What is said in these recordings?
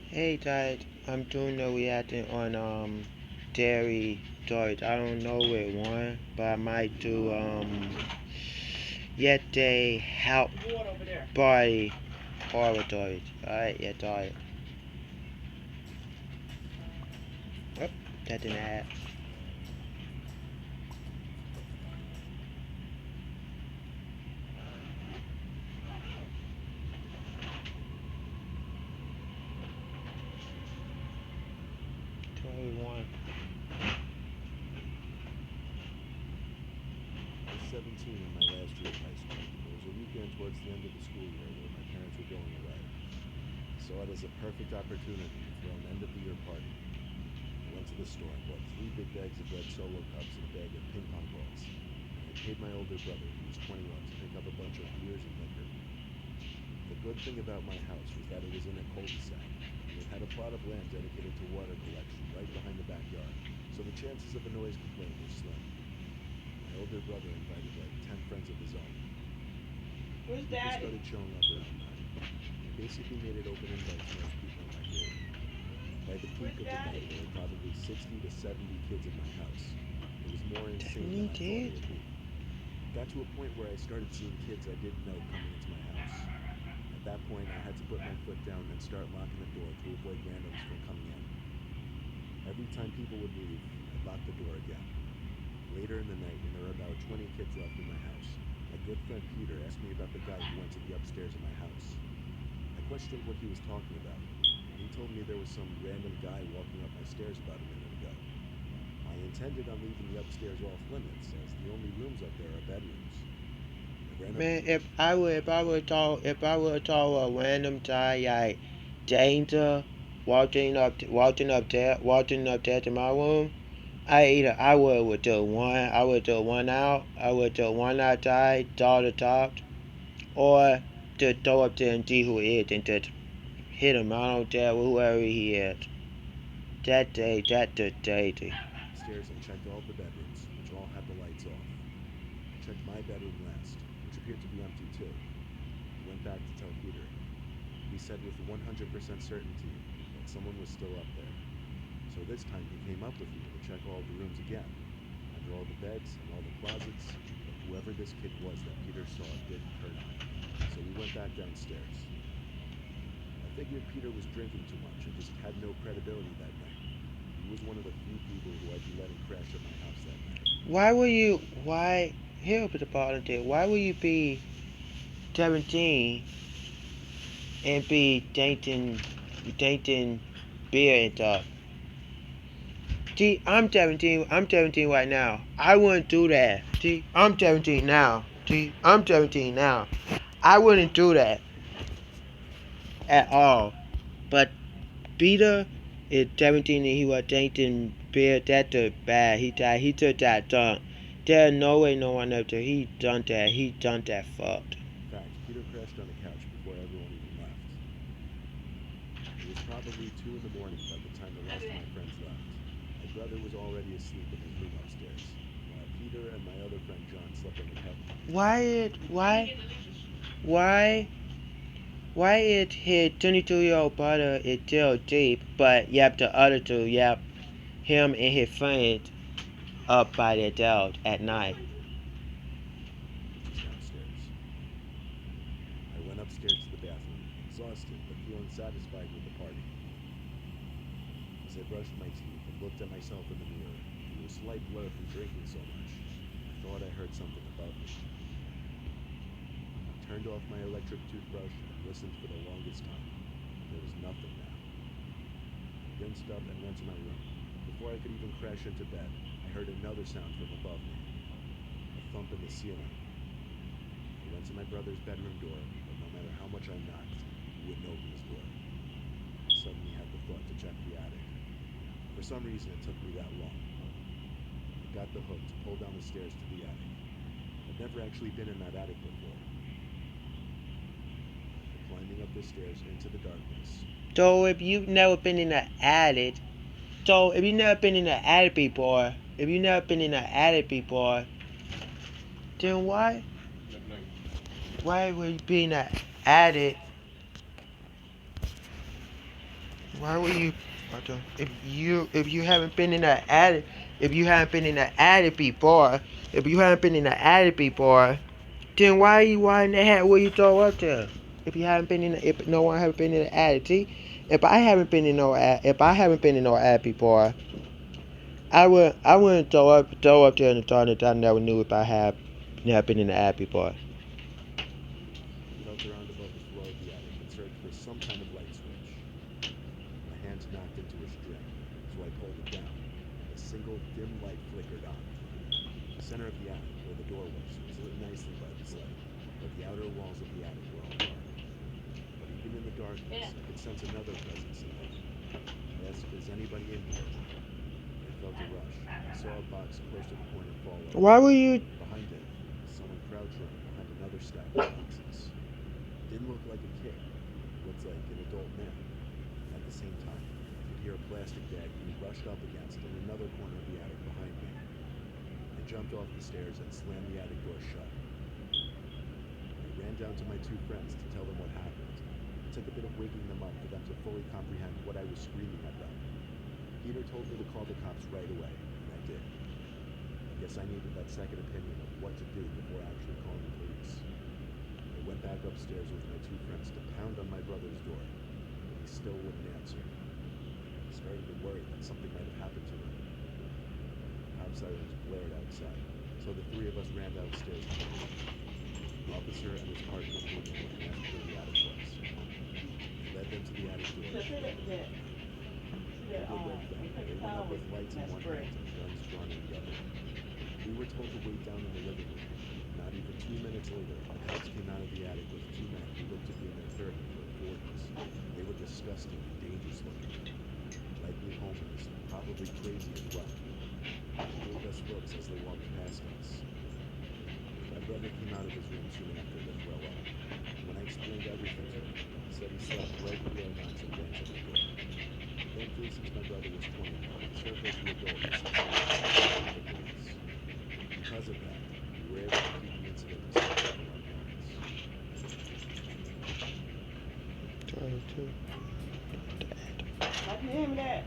Hey Dad, I'm doing the reacting on Dairy Dart. I don't know which one, but I might do Yet They Help Body Horror Dart. Alright, yeah Dart. Oh, that didn't add. 21. I was 17 in my last year of high school. It was a weekend towards the end of the school year where my parents were going away. I saw it as a perfect opportunity to throw an end of the year party. I went to the store and bought 3 big bags of red solo cups and a bag of ping pong balls. I paid my older brother, who was 21, to pick up a bunch of beers and liquor. The good thing about my house was that it was in a cul-de-sac, and it had a plot of land dedicated to water collection right behind the backyard, so the chances of a noise complaint were slim. My older brother invited like 10 friends of his own. Who's People that? started showing up around 9. I basically made it open invite to most people in my grade. By the peak Where's of the night, Daddy? there were probably 60 to 70 kids in my house. It was more insane than Definitely I thought it did. would be. It got to a point where I started seeing kids I didn't know coming into my house. At that point, I had to put my foot down and start locking the door to avoid randoms from coming in. Every time people would leave, I'd lock the door again. Later in the night, when there were about 20 kids left in my house, my good friend Peter asked me about the guy who went to the upstairs of my house. I questioned what he was talking about, and he told me there was some random guy walking up my stairs about a minute ago. I intended on leaving the upstairs off limits, as the only rooms up there are bedrooms. I ran up to Man, the if I would talk a random guy like Danger walking up there to my room, I would do one out, I would do one outside, draw the top, or just throw up there and see who it is and just hit him. I don't care whoever he is. That's the day. stairs and checked all the bedrooms, which all had the lights off. I checked my bedroom last, which appeared to be empty too. I went back to tell Peter. He said with 100% certainty that someone was still up there. So this time he came up with me to check all the rooms again, under all the beds and all the closets, but whoever this kid was that Peter saw didn't turn up. So we went back downstairs. I figured Peter was drinking too much and just had no credibility that night. He was one of the few people who I'd be letting crash at my house that night. Why, here up at the bottom there, why would you be 17 and be dating beer and stuff? See, I'm 17 right now. I wouldn't do that. See, I'm 17 now. See, I'm 17 now. I wouldn't do that at all. But Peter is 17 and he was dating beer. That's bad. He took that done. There's no way no one up there. He done that fucked. In fact, Peter crashed on the couch before everyone even left. It was probably 2 in the morning by the time the rest of my friends left. My brother was already asleep in his room upstairs, while Peter and my other friend John slept on the couch. Why, why, why Why is his 22-year-old brother is still deep, but yep, the other two, yep, him and his friends up by themselves at night? Which is downstairs. I went upstairs to the bathroom, exhausted but feeling satisfied with the party. As I brushed my teeth and looked at myself in the mirror, through a slight blur from drinking so much, I thought I heard something above me. I turned off my electric toothbrush and listened for the longest time. There was nothing now. I rinsed up and went to my room. Before I could even crash into bed, I heard another sound from above me, a thump in the ceiling. I went to my brother's bedroom door, but no matter how much I knocked, he wouldn't open his door. I suddenly had the thought to check the attic. For some reason, it took me that long. I got the hook to pull down the stairs to the attic. I'd never actually been in that attic before. After climbing up the stairs into the darkness, So if you've never been in an attic, so if you've never been in an attic before, if you've never been in an attic before, then why would you be in an attic? Why were you? If you haven't been in the attic, if you haven't been in the attic before, if you haven't been in the attic before, then why in the heck will you throw up there? If you haven't been in, if no one haven't been in the attic, see, if I haven't been in no attic before, I wouldn't throw up there in the toilet. I never knew if I have never been in the attic before. I felt around above the floor of the attic and searched for some kind of light switch. My hands knocked into a string, so I pulled it down, and a single dim light flickered on. The center of the attic, where the door was lit nicely by this light, but the outer walls of the attic were all dark. But even in the Yeah. darkness, I could sense another presence in there. I asked, "Is anybody in here?" And I felt a rush. I saw a box close to the corner fall open. Why were you? Behind it, someone crouched running behind another stack of boxes. It didn't look like a kid. It looked like an adult man. And at the same time, I could hear a plastic bag being brushed up against in another corner of the attic behind me. I jumped off the stairs and slammed the attic door shut. I ran down to my two friends to tell them what happened. It took a bit of waking them up for them to fully comprehend what I was screaming at them. Peter told me to call the cops right away, and I did. I guess I needed that second opinion of what to do before actually calling the police. I went back upstairs with my two friends to pound on my brother's door, but he still wouldn't answer. I started to worry that something might have happened to him. Cop sirens blared outside, so the three of us ran downstairs together. An officer and his partner came in and asked where the attic was. I led them to the attic door. So see that It was a red thing, on paper waving towel up with with lights in that one spray. hand and guns drawn in the other. We were told to wait down in the living room. Not even 2 minutes later, the cops came out of the attic with two men who looked to be in their 30s or 40s. They were disgusting and dangerous looking. Likely homeless, probably crazy as well. They gave us looks as they walked past us. My brother came out of his room soon after to throw up. When I explained everything to him, he said he slept right through our knocks and bangs on the door. Thankfully, since my brother was 21, he served as the adult who suspected the suspect with the police. Because of that, we were able to keep the incident a secret from our parents. How can you hear me that?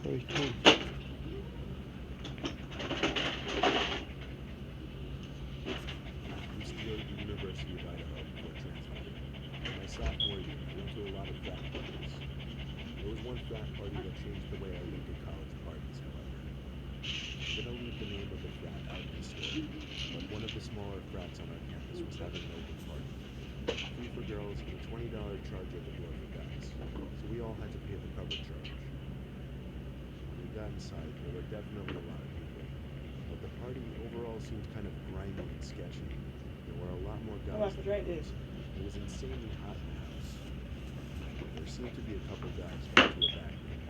Sorry too. I used to go to the University of Idaho before transferring. In my sophomore year, I went to a lot of frat parties. There was one frat party that changed the way I looked at college parties, however. I'm gonna leave the name of the frat out of the story, but one of the smaller frats on our campus was having an open party. Free for girls and a $20 charge at the door for guys, so we all had to pay the cover charge. When we got inside, there were definitely a lot of people, but the party overall seemed kind of grimy and sketchy. There were a lot more I'm guys about to than drink girls. this. It was insanely hot in the house. There seemed to be a couple guys going to a back room,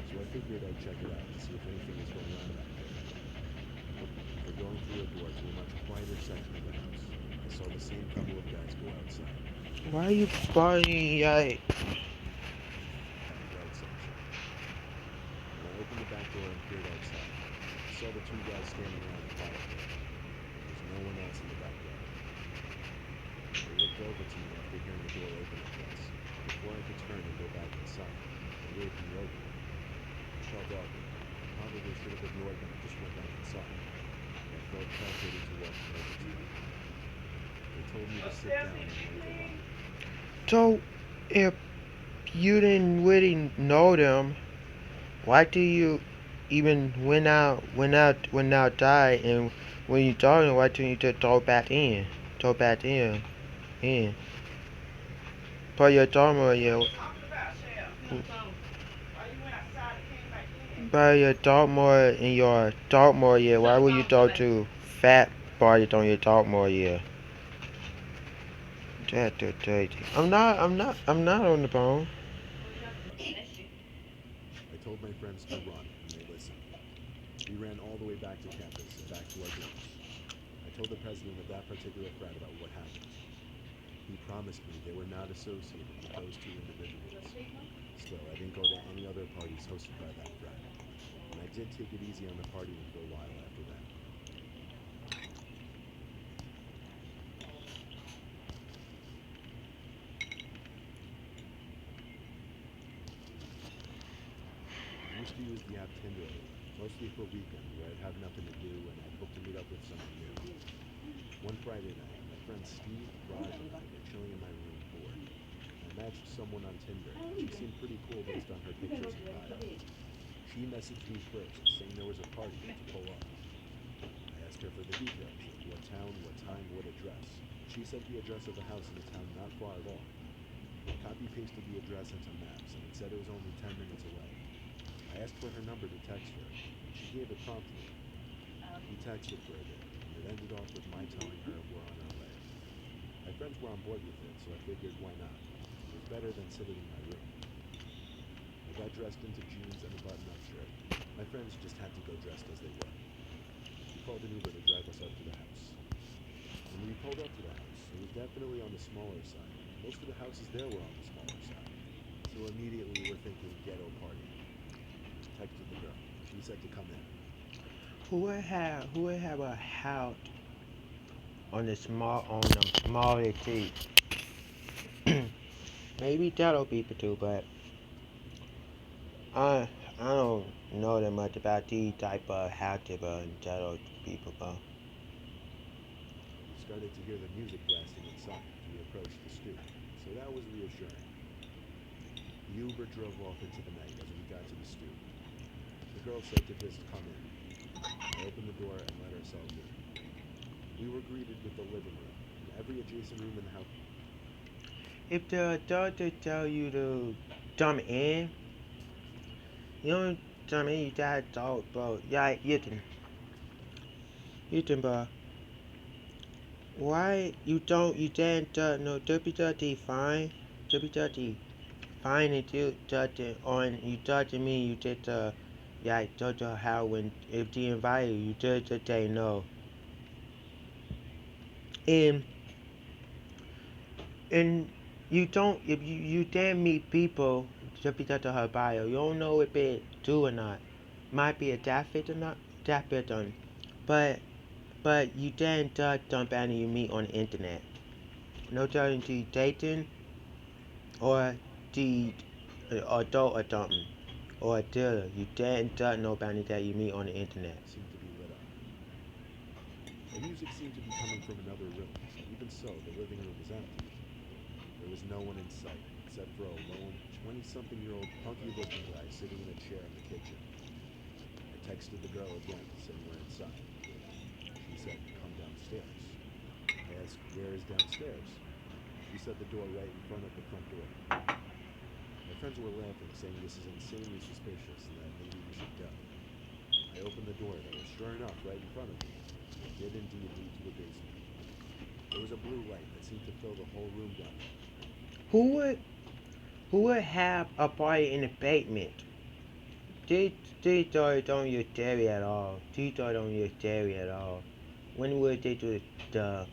so I figured I'd check it out to see if anything was going on back there. After going through a door to a much quieter section of the house, I saw the same couple of guys go outside. Why are you bothering? Backyard section. When I opened the back door and peered outside, I saw the two guys standing around the fire pit. There was no one else in the backyard. They looked over to me after hearing the door open twice, and before I could turn and go back inside, they waved me over. I felt awkward. I probably should have ignored them and just went back inside, but I felt pressured to walk over to them. They told me to sit down and wait alone. So, if you didn't really know them, why do you even went outside, and when you saw them, why didn't you just throw back in? Put your thumb or your, by your thumb more in your thumb more, yeah. Why would you throw to fat body on your thumb more, yeah? That's crazy. I'm not on the phone. I told my friends to run, and they listened. We ran all the way back to campus and back to our dorms. I told the president of that particular frat about what happened. He promised me they were not associated with those two individuals. Still, I didn't go to any other parties hosted by that frat, and I did take it easy on the partying for a while after that. to use the app Tinder a lot, mostly for weekends where I'd have nothing to do and I'd hope to meet up with someone new. One Friday night, my friends Steve, Raj, and I were chilling in my room bored. I matched someone on Tinder, and she seemed pretty cool based on her pictures and bio. She messaged me first, saying there was a party and to pull up. I asked her for the details, like what town, what time, what address. She sent the address of a house in a town not far at all. I copy-pasted the address into maps, and it said it was only 10 minutes away. I asked for her number to text her, and she gave it promptly. We texted for a bit, and it ended off with my telling her we're on our way. My friends were on board with it, so I figured why not. It was better than sitting in my room. I got dressed into jeans and a button-up shirt. My friends just had to go dressed as they were. We called an Uber to drive us up to the house. When we pulled up to the house, it was definitely on the smaller side. Most of the houses there were on the smaller side. So immediately we're thinking ghetto party. I texted the girl. She said to come in. Who would have a house on the smaller street? Maybe ghetto people too, but I don't know that much about these type of houses and ghetto people, but We started to hear the music blasting inside as we approached the stoop, so that was reassuring. The Uber drove off into the night as we got to the stoop. The girl said to just come in. I opened the door and let ourselves in. We were greeted with the living room and every adjacent room in the house. if the doctor tell you to jump in, you don't jump in. You gotta talk, bro. Yeah, you can, bro. Why you don't? You didn't no WWD fine. WWD fine and you judging on you judging me. You just yeah, judge how when if they invite you, you just say no. And and you don't if you didn't meet people just because of her bio. You don't know if it do or not. Might be a that fit or not. That fit on. But you didn't dump any you meet on the internet. No telling to dating or the adult or something. Or a dealer. You didn't nobody that you meet on the internet. Seemed to be lit up. The music seemed to be coming from another room. Even so, the living room was empty. There was no one in sight, except for a lone 20-something-year-old punky-looking guy sitting in a chair in the kitchen. I texted the girl again, saying we're inside. She said, come downstairs. I asked, where is downstairs? She said the door right in front of the front door. My friends were laughing, saying this is insanely suspicious and that maybe we should go. I opened the door, though, sure enough, right in front of me. It did indeed lead to the basement. There was a blue light that seemed to fill the whole room down there. Who would who would have a party in the basement? They thought on your theory at all. They thought on your theory at all. When would they do the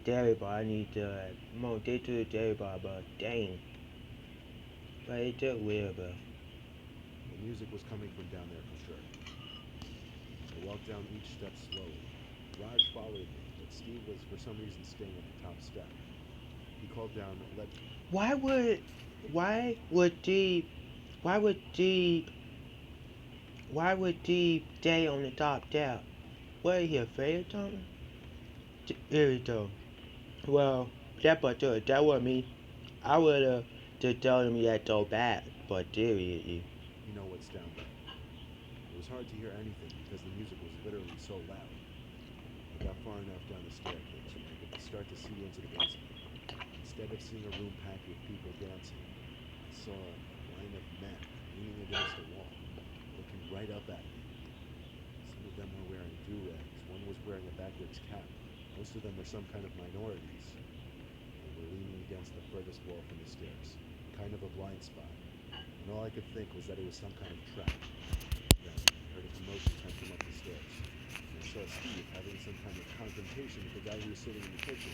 dairy bar? I need to more they do the dairy bar, but dang. But it's just weird, bro. The music was coming from down there for sure. I walked down each step slowly. Raj followed me, but Steve was for some reason staying at the top step. He called down, let Why would why would the why would the why would the stay on the top there? What are you afraid of something? Here we go. Well, that was me. I would have just told him that so bad, but seriously. you know what's down there. It was hard to hear anything because the music was literally so loud. I got far enough down the staircase where I could start to see into the basement. Instead of seeing a room packed with people dancing, I saw a line of men leaning against the wall, looking right up at me. Some of them were wearing do-rags, one was wearing a backwards cap. Most of them were some kind of minorities. They were leaning against the furthest wall from the stairs, kind of a blind spot. And all I could think was that it was some kind of trap. Then I heard a commotion come from up the stairs. And I saw Steve having some kind of confrontation with the guy who was sitting in the kitchen.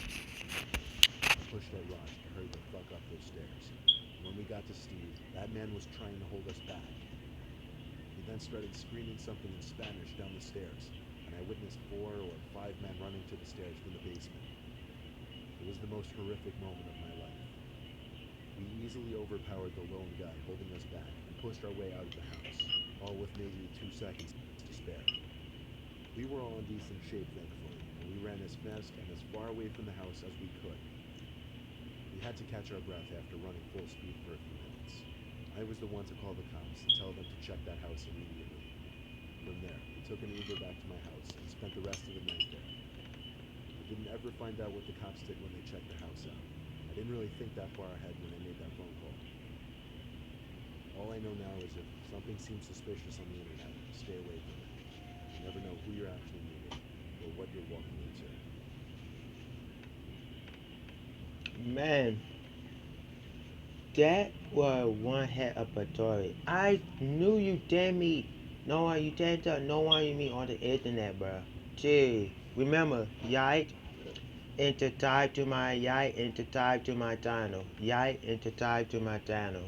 I pushed at Raj to hurry the fuck up those stairs. And when we got to Steve, that man was trying to hold us back. He then started screaming something in Spanish down the stairs, and I witnessed 4 or 5 men running to the stairs from the basement. It was the most horrific moment of my life. We easily overpowered the lone guy holding us back and pushed our way out of the house. all with maybe 2 seconds to spare. We were all in decent shape, thankfully, and we ran as fast and as far away from the house as we could. We had to catch our breath after running full speed for a few minutes. I was the one to call the cops and tell them to check that house immediately. From there, we took an Uber back to my house and spent the rest of the night there. I didn't ever find out what the cops did when they checked the house out. I didn't really think that far ahead when I made that phone call. All I know now is if something seems suspicious on the internet, stay away from it. You never know who you're actually meeting or what you're walking into. Man, that was one heck of a story. I knew you damn me. No one you damn tell no one you meet on the internet, bro. Gee, remember, yike, enter type to my yike, enter type to my channel. Yike, enter type to my channel.